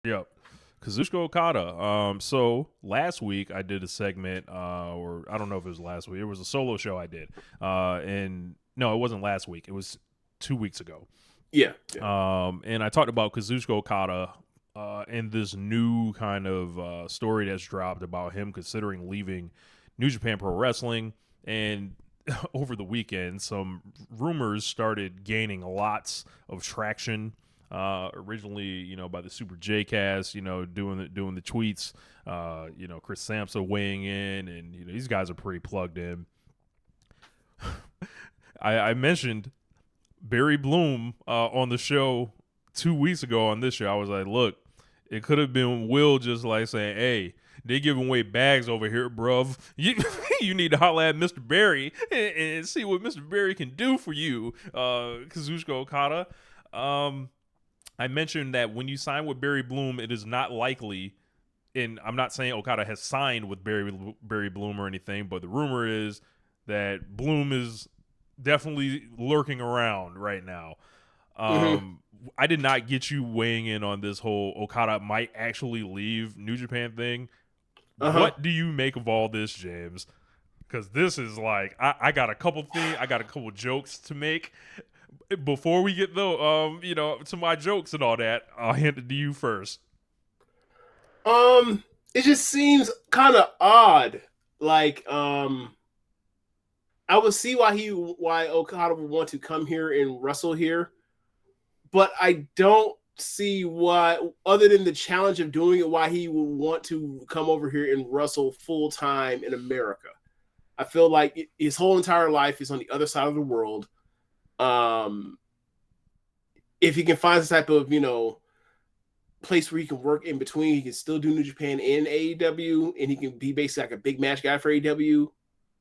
Yep. Kazuchika Okada. So last week I did a segment, or I don't know if it was last week. It was a solo show I did. And no, it wasn't last week. It was 2 weeks ago. Yeah, yeah. And I talked about Kazuchika Okada, and this new kind of story that's dropped about him considering leaving New Japan Pro Wrestling. And over the weekend, some rumors started gaining lots of traction. Originally, by the Super J Cast, doing the tweets. Chris Samsa weighing in, and these guys are pretty plugged in. I mentioned Barry Bloom on the show 2 weeks ago on this show. I was like, look, it could have been Will just like saying, hey, they giving away bags over here, bruv. You, you need to holler at Mr. Barry and see what Mr. Barry can do for you, Kazuchika Okada. I mentioned that when you sign with Barry Bloom, it is not likely, and I'm not saying Okada has signed with Barry Bloom or anything, but the rumor is that Bloom is definitely lurking around right now. Mm-hmm. I did not get you weighing in on this whole Okada might actually leave New Japan thing. Uh-huh. What do you make of all this, James? Because this is like I got a couple things, I got a couple jokes to make. Before we get though, to my jokes and all that, I'll hand it to you first. Um, it just seems kind of odd. Like, I would see why Okada would want to come here and wrestle here, but I don't see why, other than the challenge of doing it, why he would want to come over here and wrestle full time in America. I feel like his whole entire life is on the other side of the world. Um, if he can find some type of place where he can work in between, he can still do New Japan and AEW, and he can be basically like a big match guy for AEW.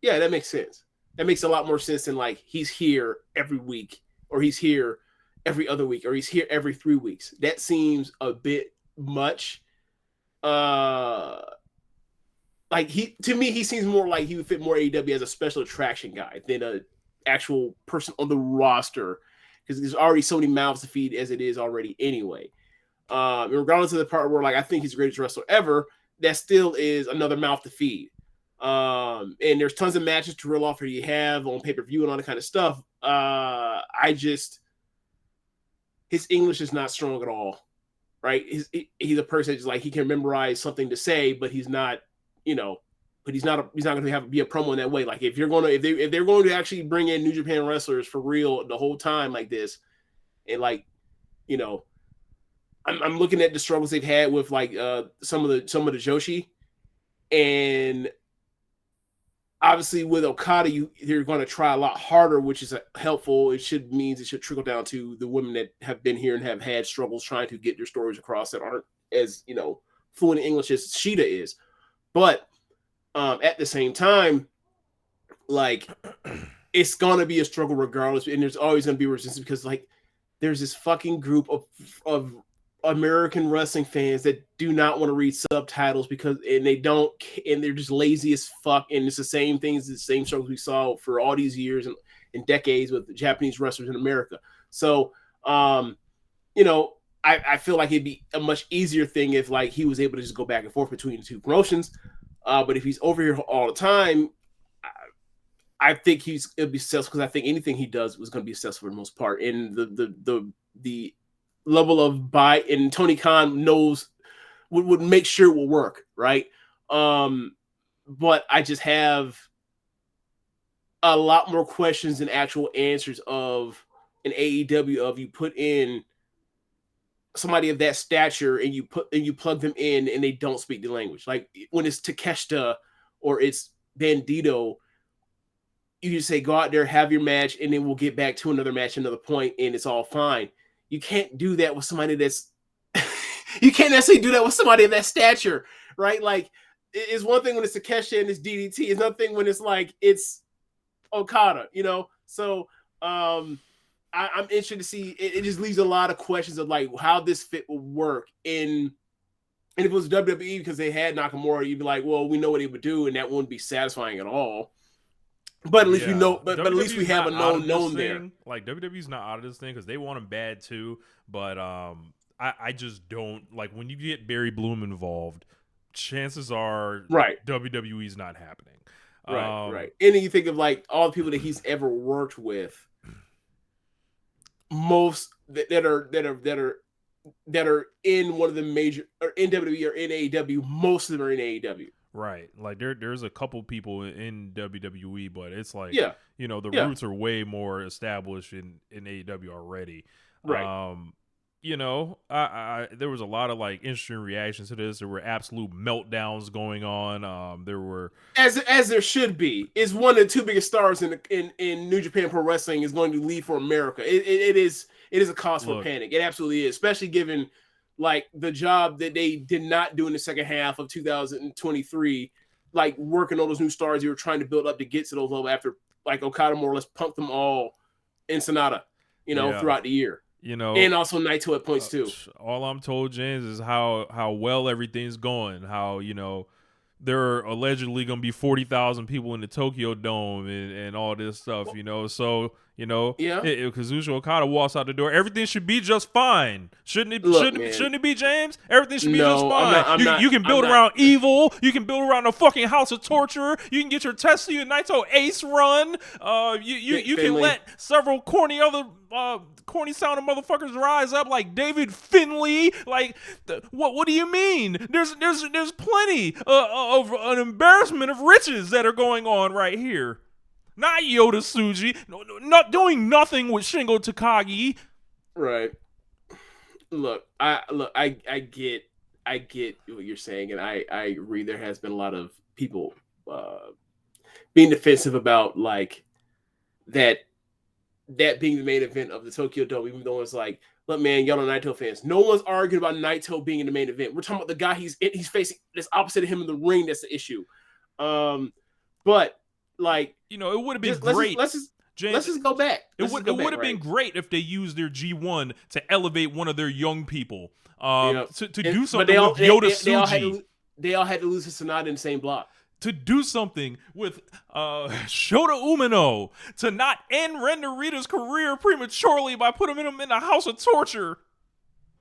Yeah, that makes sense. That makes a lot more sense than like he's here every week, or he's here every other week, or he's here every 3 weeks. That seems a bit much. Uh, like he seems more like he would fit more AEW as a special attraction guy than a actual person on the roster, because there's already so many mouths to feed as it is already anyway. Regardless of the part where like I think he's the greatest wrestler ever, that still is another mouth to feed. And there's tons of matches to reel off that you have on pay per view and all that kind of stuff. I just his English is not strong at all, right? He's a person that's like he can memorize something to say, but he's not, you know, but he's not going to be a promo in that way. Like if they're going to actually bring in New Japan wrestlers for real the whole time like this, and like you know I'm looking at the struggles they've had with like some of the Joshi, and obviously with Okada, they're going to try a lot harder, which is helpful. It should trickle down to the women that have been here and have had struggles trying to get their stories across that aren't as fluent in English as Sheeta is. But at the same time, like it's gonna be a struggle regardless, and there's always gonna be resistance because like there's this fucking group of American wrestling fans that do not want to read subtitles and they don't, and they're just lazy as fuck. And it's the same things, the same struggles we saw for all these years and decades with Japanese wrestlers in America. So, I feel like it'd be a much easier thing if like he was able to just go back and forth between the two promotions. But if he's over here all the time, I think it'll be successful because I think anything he does was going to be successful for the most part. And the level of buy and Tony Khan knows would make sure it will work, right? But I just have a lot more questions than actual answers of an AEW of you put in somebody of that stature and you plug them in and they don't speak the language. Like when it's Takeshita or it's Bandito, you just say go out there, have your match, and then we'll get back to another match, another point, and it's all fine. You can't do that with somebody that's you can't necessarily do that with somebody of that stature, right? Like it's one thing when it's Takeshi and it's DDT. It's another thing when it's like it's Okada, So I'm interested to see. It just leaves a lot of questions of like how this fit will work in. And if it was WWE because they had Nakamura, you'd be like, well, we know what he would do, and that wouldn't be satisfying at all. But at least we Yeah, know. But at least we WWE's have not a out of this known there. thing. Like WWE's not out of this thing because they want him bad too. But I just don't like when you get Barry Bloom involved. Chances are Right. WWE's not happening. Right. And then you think of like all the people that he's ever worked with, most that are in one of the major or in WWE or in AEW, most of them are in AEW. Right. Like there's a couple people in WWE, but it's like, Yeah. the Yeah. roots are way more established in AEW already. Right. I there was a lot of like interesting reactions to this. There were absolute meltdowns going on. There were As there should be. Is one of the two biggest stars in New Japan Pro Wrestling is going to leave for America. It is a cause for panic. It absolutely is, especially given like the job that they did not do in the second half of 2023, like working on those new stars you were trying to build up to get to those levels after like Okada more or less punked them all in Sonata, throughout the year. And also Naito at points too. All I'm told, James, is how well everything's going. How there are allegedly going to be 40,000 people in the Tokyo Dome and all this stuff. So Yeah. If Kazuchika Okada walks out the door, everything should be just fine. Shouldn't it? Look, shouldn't it be, James? Everything should be just No, fine. You can build around Evil. You can build around the fucking House of Torture. You can get your Tetsuya Naito ace run. You can let several corny sounding motherfuckers rise up like David Finlay. Like what do you mean? There's plenty of an embarrassment of riches that are going on right here. Not Yoda Tsuji, not doing nothing with Shingo Takagi. Right. Look, I get what you're saying, and I agree. There has been a lot of people being defensive about like that being the main event of the Tokyo Dome, even though it's like, look, man, y'all are Naito fans. No one's arguing about Naito being in the main event. We're talking about the guy he's facing that's opposite of him in the ring. That's the issue. But like, it would have been great. Let's just go back. It would have been great if they used their G1 to elevate one of their young people. To do something with Yoda Tsuji. They all had to lose to Sonata in the same block. To do something with Shota Umino, to not end Ren Narita's career prematurely by putting him in a House of Torture.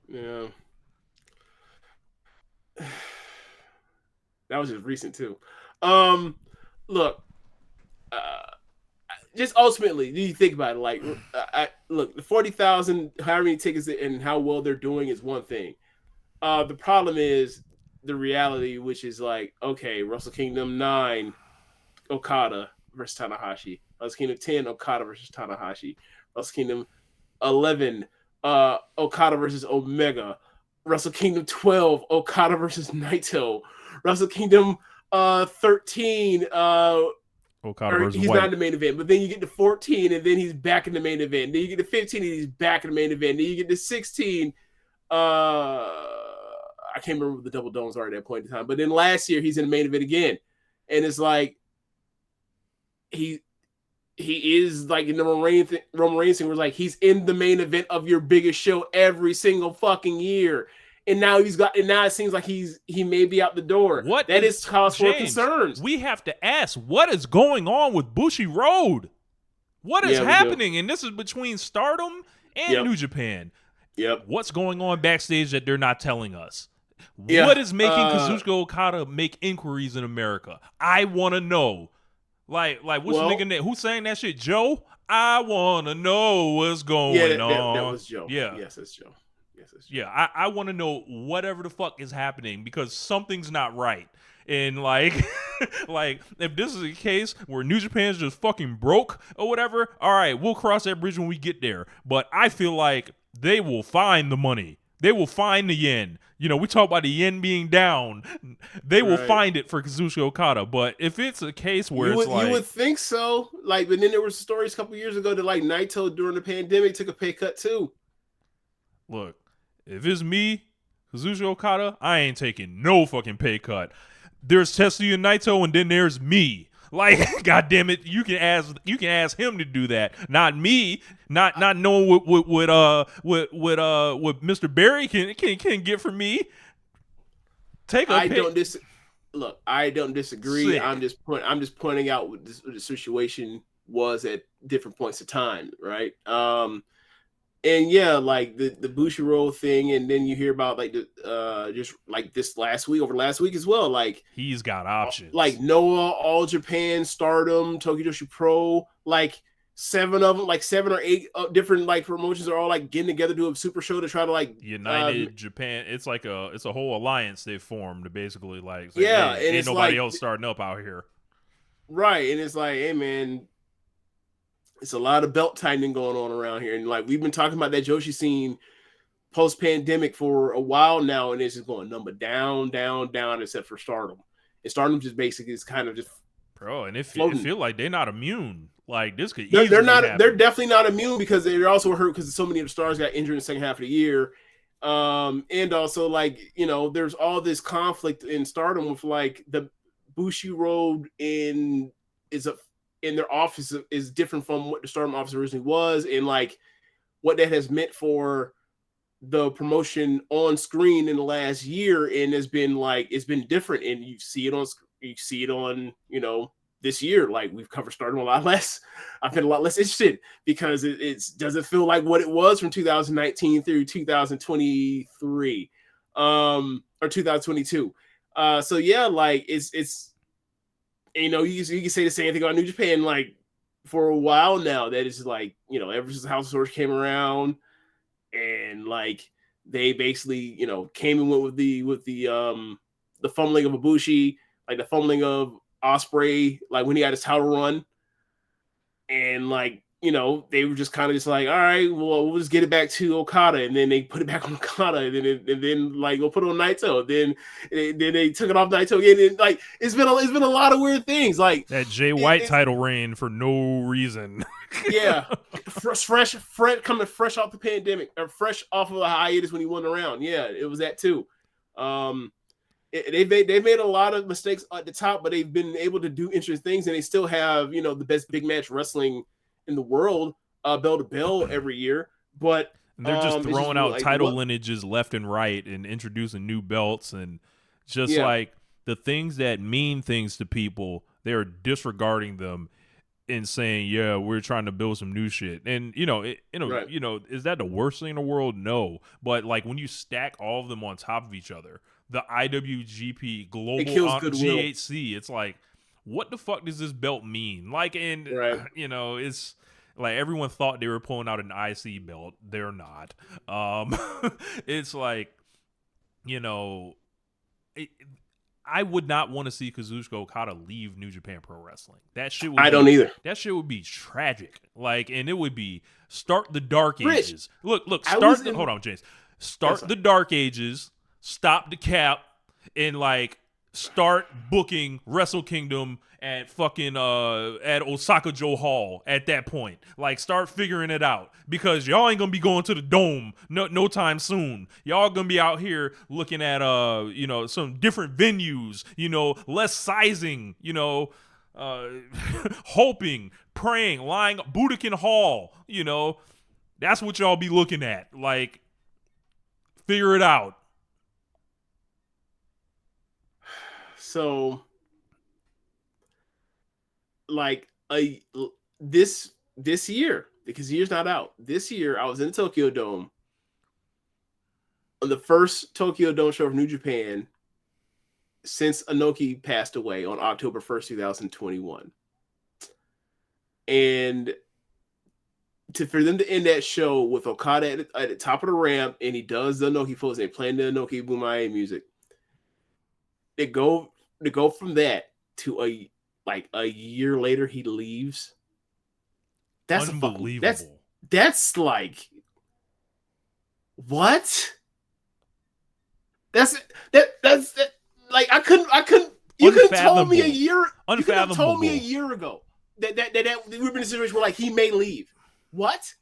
Yeah. That was just recent too. Look, just ultimately, do you think about it? Like, look, the 40,000, however many tickets and how well they're doing is one thing. The problem is the reality, which is like, okay, Wrestle Kingdom 9, Okada versus Tanahashi. Wrestle Kingdom 10, Okada versus Tanahashi. Wrestle Kingdom 11, Okada versus Omega. Wrestle Kingdom 12, Okada versus Naito. Wrestle Kingdom 13, Okada versus he's White. not in the main event, but then you get to 14 and then he's back in the main event. Then you get to 15 and he's back in the main event. Then you get to 16, I can't remember what the double domes are at that point in time. But then last year he's in the main event again. And it's like he is like in the Roman Reigns thing, where like he's in the main event of your biggest show every single fucking year. And now it seems like he may be out the door. That is cause for concerns. We have to ask, what is going on with Bushi Road? What is happening? And this is between Stardom and New Japan. Yep. What's going on backstage that they're not telling us? What is making Kazuchika Okada make inquiries in America? I want to know. Like what's nigga name? Who's saying that shit? Joe? I want to know what's going on. That was Joe. Yeah. Yes, that's Joe. Yeah, I want to know whatever the fuck is happening because something's not right. And like if this is a case where New Japan's just fucking broke or whatever, all right, we'll cross that bridge when we get there. But I feel like they will find the money. They will find the yen. We talk about the yen being down. They will find it for Kazuchika Okada. But if it's a case where you would think so. Like, but then there were stories a couple years ago that like Naito during the pandemic took a pay cut too. Look, if it's me, Kazuchika Okada, I ain't taking no fucking pay cut. There's Tetsuya Naito, and then there's me. Like, goddamn it, you can ask him to do that, not me. Not knowing what Mr. Barry can get from me. Look, I don't disagree. Sick. I'm just pointing out what the situation was at different points of time, right? And yeah, like the Bushiroad thing, and then you hear about like the just like this last week, over last week as well, He's got options. like Noah, All Japan, Stardom, Tokyo Joshi Pro, like seven of them, like 7 or 8 different like promotions are all like getting together to do a super show to try to like United Japan, it's like it's a whole alliance they formed to basically like say, yeah, hey, and ain't it's nobody like else starting up out here. right, and it's like, hey man, it's a lot of belt tightening going on around here, and like we've been talking about that Joshi scene post pandemic for a while now, and it's just going number down, down, down, except for Stardom. And Stardom just basically is kind of just Bro, and it floating. feel like they're not immune. Like this could They're easily not. They're happen. definitely not immune because they're also hurt because so many of the stars got injured in the second half of the year. And also like there's all this conflict in Stardom with like the Bushi Road in their office is different from what the Stardom office originally was, and like what that has meant for the promotion on screen in the last year, and it's been different, and you see it on this year. Like we've covered Stardom a lot less. I've been a lot less interested because it doesn't feel like what it was from 2019 through 2023 or 2022. So yeah, like it's you can say the same thing about New Japan like for a while now, that is like ever since House of Swords came around, and like they basically came and went with the fumbling of Ibushi, like the fumbling of Osprey, like when he had his title run, and like they were just kind of just like, all right, well we'll just get it back to Okada, and then they put it back on Okada, and then like we'll put it on Naito, then they took it off Naito again, and like it's been a lot of weird things, like That Jay White title reign for no reason. yeah, fresh, coming fresh off the pandemic, or fresh off of a hiatus when he won around. Yeah, it was that too. Um, they've made a lot of mistakes at the top, but they've been able to do interesting things, and they still have the best big match wrestling in the world, bell to bell every year. But And they're just it's just throwing out like title what? lineages left and right and introducing new belts and just Yeah, like the things that mean things to people, they're disregarding them and saying, "Yeah, we're trying to build some new shit." And right. is that the worst thing in the world? No, but like when you stack all of them on top of each other, the IWGP It Global kills goodwill. GHC, it's like, what the fuck does this belt mean? Like, and Right. it's like everyone thought they were pulling out an IC belt. They're not. Um, it's like, you know, it, I would not want to see Kazuchika Okada leave New Japan Pro Wrestling. I don't either. That shit would be tragic. Like, and it would be start the Dark Rich, Ages. Look, I was hold in. on, James. Yes, Start the Dark Ages, stop the cap, and like start booking Wrestle Kingdom at fucking at Osaka Joe Hall at that point. Like start figuring it out, because y'all ain't gonna be going to the dome no time soon. Y'all gonna be out here looking at some different venues, less sizing, hoping, praying, lying Budokan Hall, that's what y'all be looking at. Like figure it out. so like a this year, because the year's not out. This year, I was in the Tokyo Dome on the first Tokyo Dome show of New Japan since Inoki passed away on October 1st, 2021. And for them to end that show with Okada at the top of the ramp, and he does the Inoki pose, and they playing the Inoki Bumae music. They go from that to a year later he leaves. That's Unbelievable. that's like what? That's like I couldn't you could have told me a year you could have told me a year ago that we've been in a situation where like he may leave. What?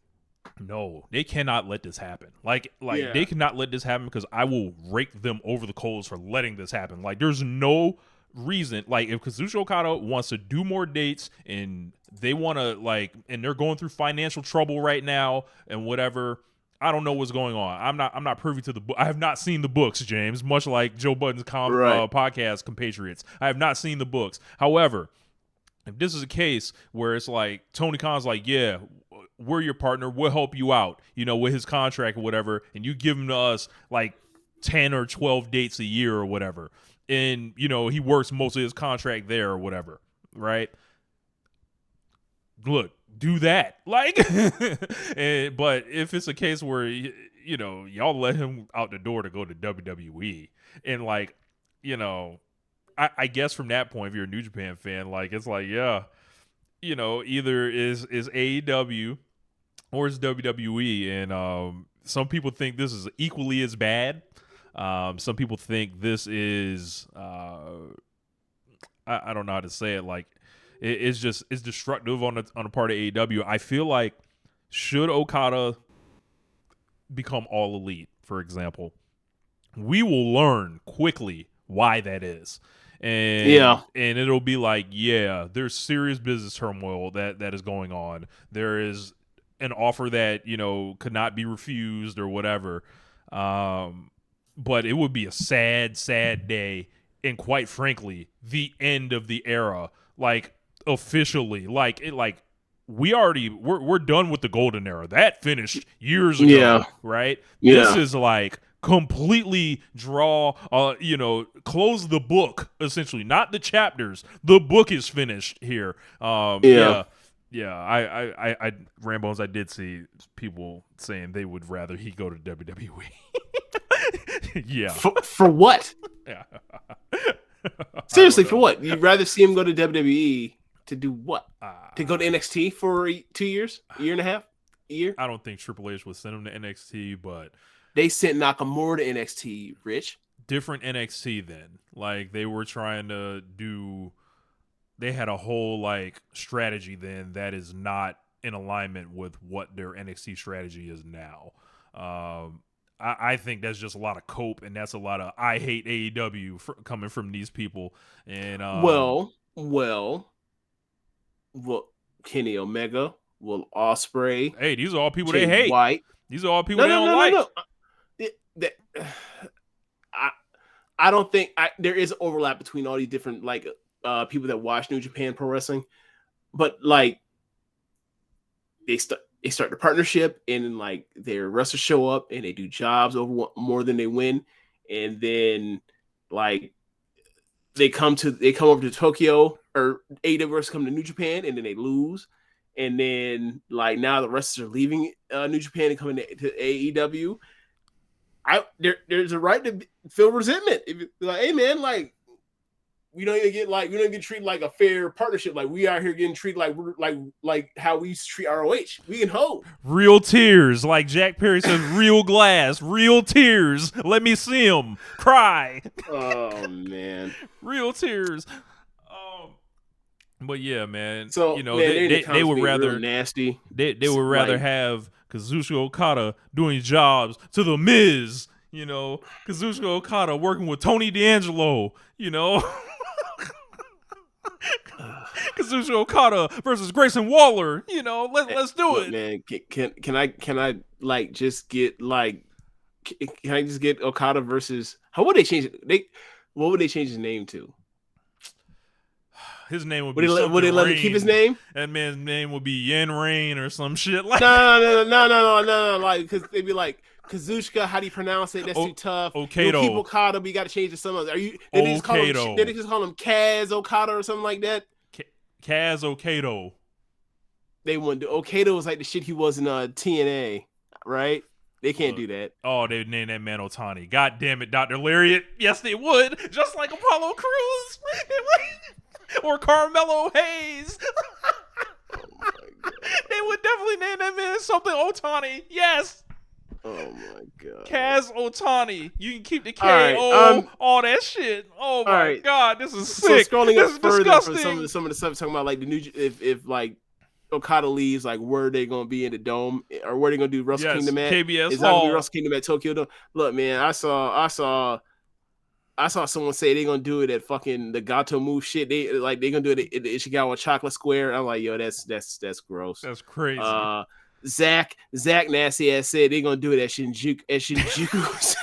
No, they cannot let this happen. Like Yeah. they cannot let this happen, because I will rake them over the coals for letting this happen. Like there's no reason. Like if Kazuchika Okada wants to do more dates and they want to and they're going through financial trouble right now and whatever. I don't know what's going on. I'm not privy to the book. I have not seen the books, James. Much like Joe Budden's podcast, compatriots. I have not seen the books. However, if this is a case where it's like Tony Khan's like, yeah, we're your partner. We'll help you out, with his contract or whatever. And you give him to us like 10 or 12 dates a year or whatever. And, he works most of his contract there or whatever. Right. Look, do that. Like, but if it's a case where, y'all let him out the door to go to WWE and like, I guess from that point, if you're a New Japan fan, like, it's like, yeah, either is AEW or is WWE. And some people think this is equally as bad. Some people think this is, I don't know how to say it. Like, it's destructive on the part of AEW. I feel like should Okada become All Elite, for example, we will learn quickly why that is. And it'll be like, yeah, there's serious business turmoil that is going on. There is an offer that, could not be refused or whatever. But it would be a sad, sad day. And quite frankly, the end of the era, like officially, we're done with the golden era. That finished years ago, right? Yeah. This is like completely close the book, essentially, not the chapters. The book is finished here. I Rambones, I did see people saying they would rather he go to WWE. Yeah. For what? Yeah. Seriously, for what? You'd rather see him go to WWE to do what? To go to NXT for 2 years? A year and a half? A year? I don't think Triple H would send him to NXT, but they sent Nakamura to NXT, Rich. Different NXT then. Like, they were trying to do... They had a whole, like, strategy then that is not in alignment with what their NXT strategy is now. I think that's just a lot of cope, and that's a lot of I hate AEW coming from these people. And well, Kenny Omega, Will Ospreay. Hey, these are all people Jay they hate. White. These are all people they don't like. I don't think there is overlap between all these different people that watch New Japan Pro Wrestling, but like they start the partnership and then like their wrestlers show up and they do jobs over more than they win, and then like they come over to Tokyo, or AEW come to New Japan and then they lose, and then like now the wrestlers are leaving New Japan and coming to AEW. There's a right to feel resentment. If you're like, hey man, like we don't even get treated like a fair partnership. Like we out here getting treated like we're like how we used to treat ROH. We can hold real tears, like Jack Perry says, real glass, real tears. Let me see them cry. Oh man, real tears. But yeah, man. So they would rather nasty. They would rather have Kazuchika Okada doing jobs to the Miz. Kazuchika Okada working with Tony D'Angelo. Kazuchika Okada versus Grayson Waller. Let's do it, man. Can I like just get like? Can I just get Okada versus? How would they change it? What would they change his name to? His name would they let him keep his name? That man's name would be Yen Rain or some shit like. No. Like, because they'd be like Kazuchika. How do you pronounce it? That's too tough. Okado. Keep Okada, but you got to change it to some other. Did they just call him Kaz Okada or something like that? Kaz Okado. They wouldn't do. Okada was like the shit he was in TNA, right? They can't do that. Oh, they would name that man Otani. God damn it, Dr. Lariat. Yes, they would. Just like Apollo Crews. Or Carmelo Hayes. Oh my God. They would definitely name that man something Otani. Yes. Oh my God. Kaz Otani. You can keep the K-O, all that shit. Oh my God, this is sick. So scrolling this up further disgusting. for some of the stuff talking about like the new, if like Okada leaves, like where are they gonna be in the dome, or where are they gonna do Wrestle Kingdom at? KBS Is that gonna be Wrestle Kingdom at Tokyo Dome? Look, man, I saw someone say they're gonna do it at fucking the Gato Move shit. They're gonna do it at the Ishikawa Chocolate Square. I'm like, yo, that's gross. That's crazy. Zach nasty ass said they're gonna do it at Shinjuku. At Shinjuku.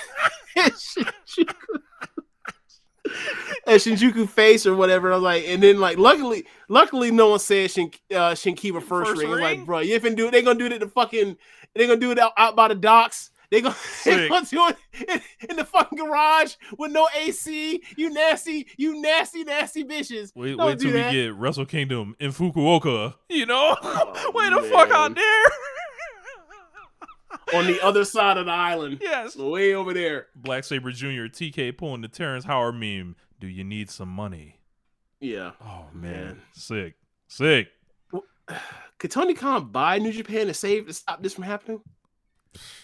Shinjuku face or whatever. I was like, and then like, luckily, no one said Shinkiba first ring. I was like, bro, you finna do it. They gonna do it at the fucking. They gonna do it out by the docks. They gonna do it in the fucking garage with no AC. You nasty bitches. Wait till we get Wrestle Kingdom in Fukuoka. You know, way the fuck out there. On the other side of the island. Yes. Way over there. Black Sabre Jr. TK pulling the Terrence Howard meme. Do you need some money? Yeah. Oh, man. Sick. Could Tony Khan buy New Japan to stop this from happening?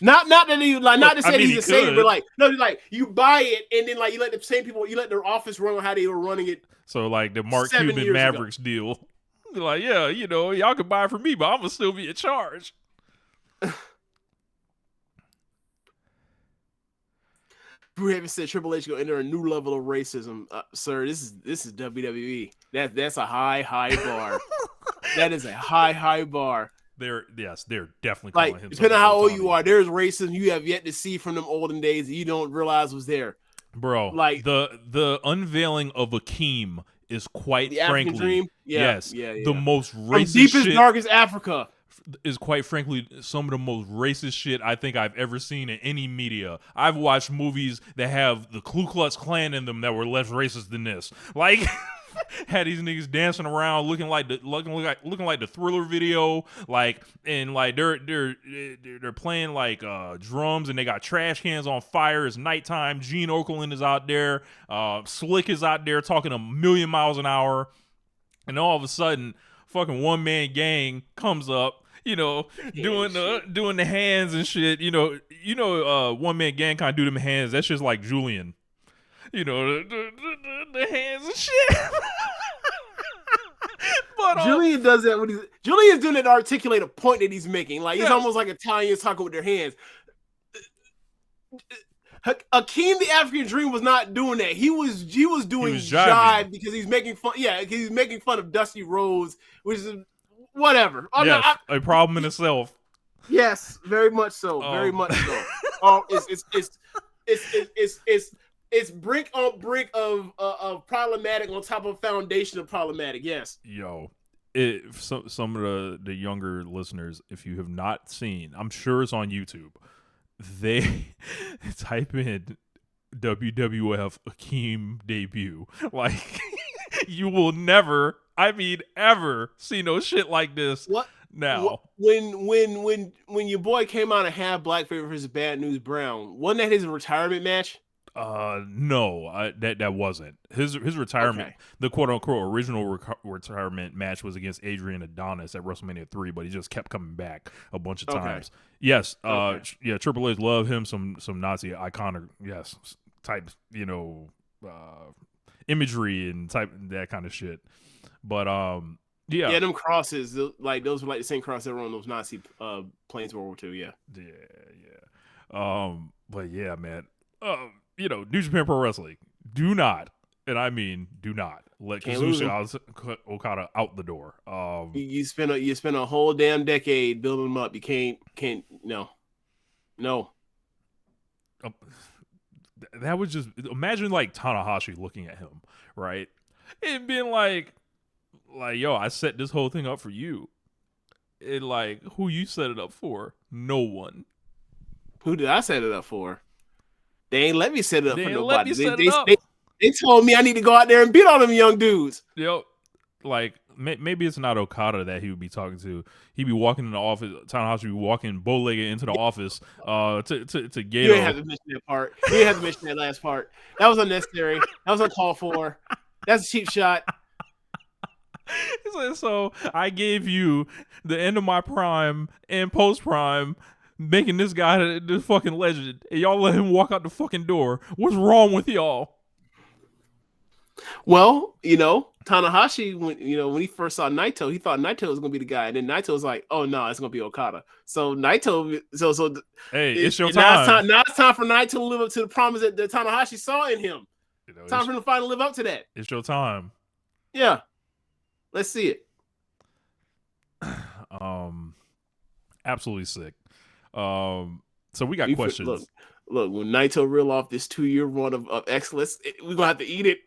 Not that he like, not to say he's a savior, but like, no, like you buy it and then like you let the same people, you let their office run on how they were running it. So like the Mark Cuban Mavericks deal. Like, yeah, you know, y'all can buy it from me, but I'm gonna still be in charge. Brew said Triple H gonna enter a new level of racism, sir. This is WWE. That's a high bar. That is a high bar. They're definitely like calling him. Depending on how old you are, there's racism you have yet to see from them olden days that you don't realize was there, bro. Like the unveiling of Akeem is quite frankly, dream? Yeah, the most racist, deepest, darkest Africa. Is quite frankly some of the most racist shit I think I've ever seen in any media. I've watched movies that have the Ku Klux Klan in them that were less racist than this. Like, had these niggas dancing around looking like the Thriller video, like, and like they're playing like drums and they got trash cans on fire. It's nighttime. Gene Okerlund is out there. Slick is out there talking 1,000,000 miles an hour, and all of a sudden, fucking One Man Gang comes up. You know, doing the hands and shit. You know, One Man Gang kind of do them hands. That's just like Julian. You know, the hands and shit. But Julian does that when Julian's doing it to articulate a point that he's making. Like, it's almost like Italians talking with their hands. Akeem the African Dream was not doing that. He was doing jive because he's making fun. Yeah, he's making fun of Dusty Rhodes, which is whatever. A problem in itself. Yes, very much so. Very much so. Oh, it's brick on brick of problematic on top of foundation of problematic. Yes. Yo, some of the younger listeners, if you have not seen, I'm sure it's on YouTube. They type in WWF Akeem debut. Like, you will never, I mean, ever see no shit like this. What now? When your boy came out and had Black Favor versus Bad News Brown, wasn't that his retirement match? No, that wasn't his retirement. Okay. The quote unquote original retirement match was against Adrian Adonis at WrestleMania 3, but he just kept coming back a bunch of times. Yes, yeah, Triple H loved him some Nazi iconic type, you know, imagery and type that kind of shit. But yeah, them crosses, like those were like the same cross that were on those Nazi planes World War II. Yeah. But yeah, man. You know, New Japan Pro Wrestling, do not, and I mean do not, let Kazuchika Okada out the door. You spent a whole damn decade building them up. You can't no. That was just, imagine like Tanahashi looking at him, right, and being like, yo, I set this whole thing up for you. And like, who you set it up for? No one. Who did I set it up for? They ain't let me set it up for nobody. They told me I need to go out there and beat all them young dudes. Yo, like, maybe it's not Okada that he would be talking to. He'd be walking in the office. Tanahashi would be walking bow-legged into the office to Gato. You didn't have to mention that part. You didn't have to mention that last part. That was unnecessary. That was uncalled for. That's a cheap shot. So I gave you the end of my prime and post-prime, making this guy the fucking legend, and y'all let him walk out the fucking door. What's wrong with y'all? Well, you know, Tanahashi, when he first saw Naito, he thought Naito was gonna be the guy, and then Naito was like, "Oh no, it's gonna be Okada." So Naito, hey, it's your time. Now it's time for Naito to live up to the promise that Tanahashi saw in him. You know, time for him to finally live up to that. It's your time. Yeah, let's see it. Absolutely sick. So we got questions. Look, when Naito reel off this 2-year run of excellence, we're gonna have to eat it.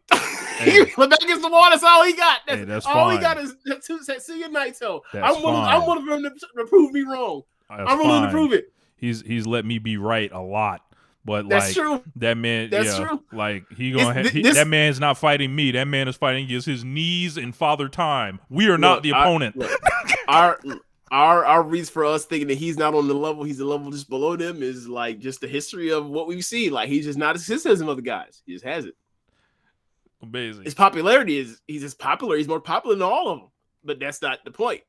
Hey, Let back against the wall. That's all he got. that's all fine. he got is Tetsuya Naito. That's I'm willing for him to prove me wrong. That's I'm willing to fine. prove it. He's let me be right a lot. But That's like true. that man, That's true. like that man's not fighting me. That man is fighting against his knees and Father Time. We are not the opponent. Our reason for us thinking that he's not on the level, he's a level just below them, is like just the history of what we've seen. Like he's just not as consistent as some other guys. He just has it. Amazing. His popularity is he's just popular. He's more popular than all of them, but that's not the point.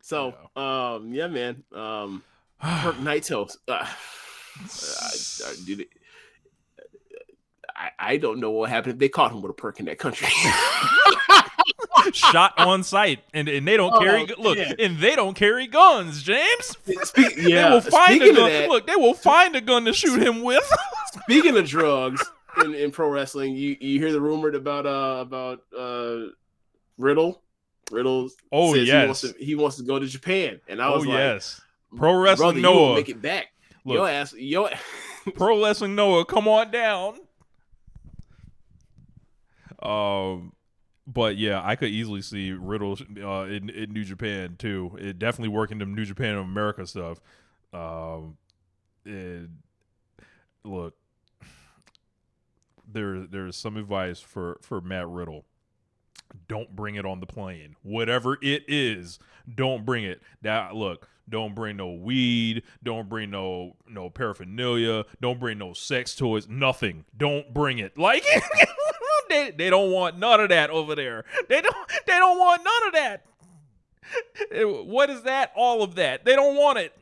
So, yeah man. Perk Naito. I don't know what happened if they caught him with a perk in that country. Shot on sight, and they don't carry and they don't carry guns, James. They will find a gun. They will find a gun to shoot him with. Speaking of drugs in pro wrestling, you hear the rumor about Riddle. Riddle says he wants to go to Japan, and I was like, yes. Pro Wrestling brother, Noah, you won't make it back. Look, your Pro Wrestling Noah, come on down. But yeah, I could easily see Riddle in New Japan too. It definitely working them New Japan and America stuff. Look, there's some advice for Matt Riddle. Don't bring it on the plane. Whatever it is, don't bring it. Don't bring no weed. Don't bring no paraphernalia. Don't bring no sex toys. Nothing. Don't bring it. Like they don't want none of that over there. They don't want none of that. What is that? All of that. They don't want it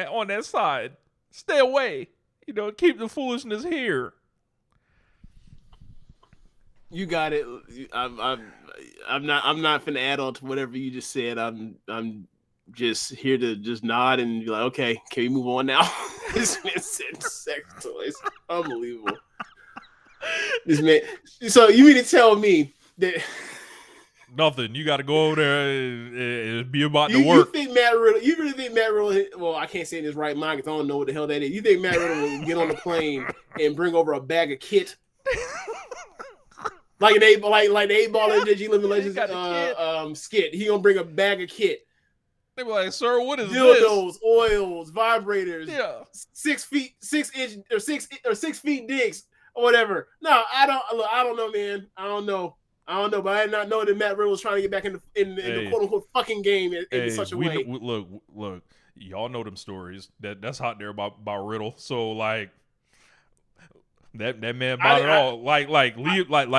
on that side. Stay away. Keep the foolishness here. You got it. I'm not finna add on to whatever you just said. I'm just here to just nod and be like, okay, can we move on now? This man said sex toys. Unbelievable. This man. So you mean to tell me that nothing? You got to go over there and be about the work. You really think Matt Riddle? Well, I can't say in his right mind because I don't know what the hell that is. You think Matt Riddle will get on the plane and bring over a bag of kit? Like the 8-ball NJG Living Legends skit. He gonna bring a bag of kit. They were like, "Sir, what is dildos, this? Oils, vibrators, 6 feet, 6 inch or 6 feet dicks or whatever." No, I don't know, man. I don't know, but I did not know that Matt Riddle was trying to get back in the quote unquote fucking game in such a way. Look, y'all know them stories. That's hot there about Riddle. So like. That man bought it all. Like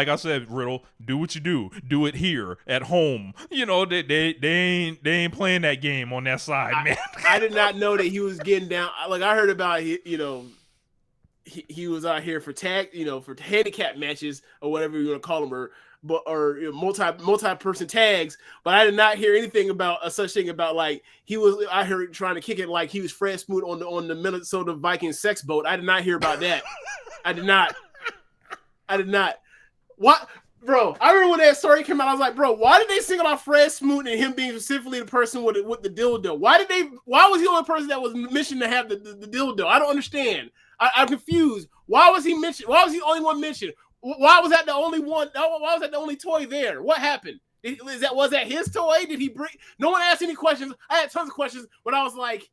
I said, Riddle, do what you do. Do it here at home. They ain't playing that game on that side, man. I did not know that he was getting down. Like I heard about he was out here for for handicap matches or whatever you want to call them, or multi-person tags. But I did not hear anything about a such thing about like he was out here trying to kick it like he was Fred Smoot on the Minnesota Vikings sex boat. I did not hear about that. I did not. What, bro? I remember when that story came out. I was like, bro, why did they single out Fred Smoot and him being specifically the person with the dildo? Why was he the only person that was mentioned to have the dildo? I don't understand. I'm confused. Why was he mentioned? Why was he the only one mentioned? Why was that the only one? Why was that the only toy there? What happened? Was that his toy? Did he bring? No one asked any questions. I had tons of questions, but I was like.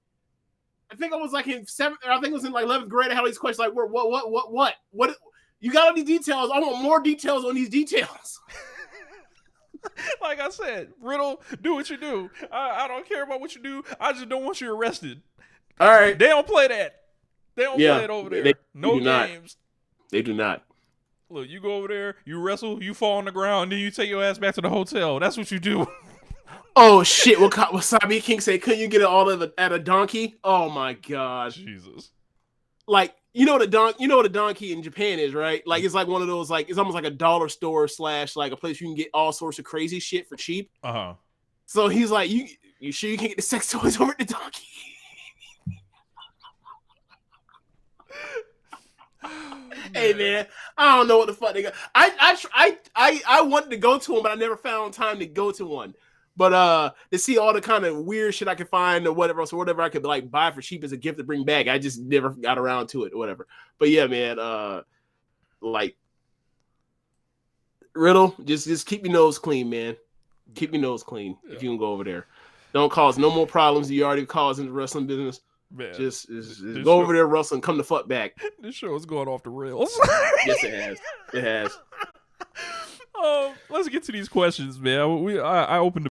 I think I was like in 7th, or I think it was in like 11th grade. I had all these questions like, what? You got all these details. I want more details on these details. Like I said, Riddle, do what you do. I don't care about what you do. I just don't want you arrested. All right. They don't play that. They don't play it over there. No games. They do not. Look, you go over there, you wrestle, you fall on the ground, then you take your ass back to the hotel. That's what you do. Oh shit! What Wasabi King say? Couldn't you get it all at a donkey? Oh my god! Jesus! Like what a donkey in Japan is, right? Like it's like one of those like it's almost like a dollar store / like a place you can get all sorts of crazy shit for cheap. So he's like, you sure you can't get the sex toys over at the donkey? Hey man, I don't know what the fuck they got. I wanted to go to one, but I never found time to go to one. But to see all the kind of weird shit I could find or whatever, so whatever I could like buy for cheap as a gift to bring back, I just never got around to it or whatever. But yeah, man, like Riddle, just keep your nose clean, man. Keep your nose clean if you can go over there. Don't cause no more problems you already caused in the wrestling business. Man, just go over there, Russell, and come the fuck back. This show is going off the rails. Yes, it has. It has. Let's get to these questions, man. I opened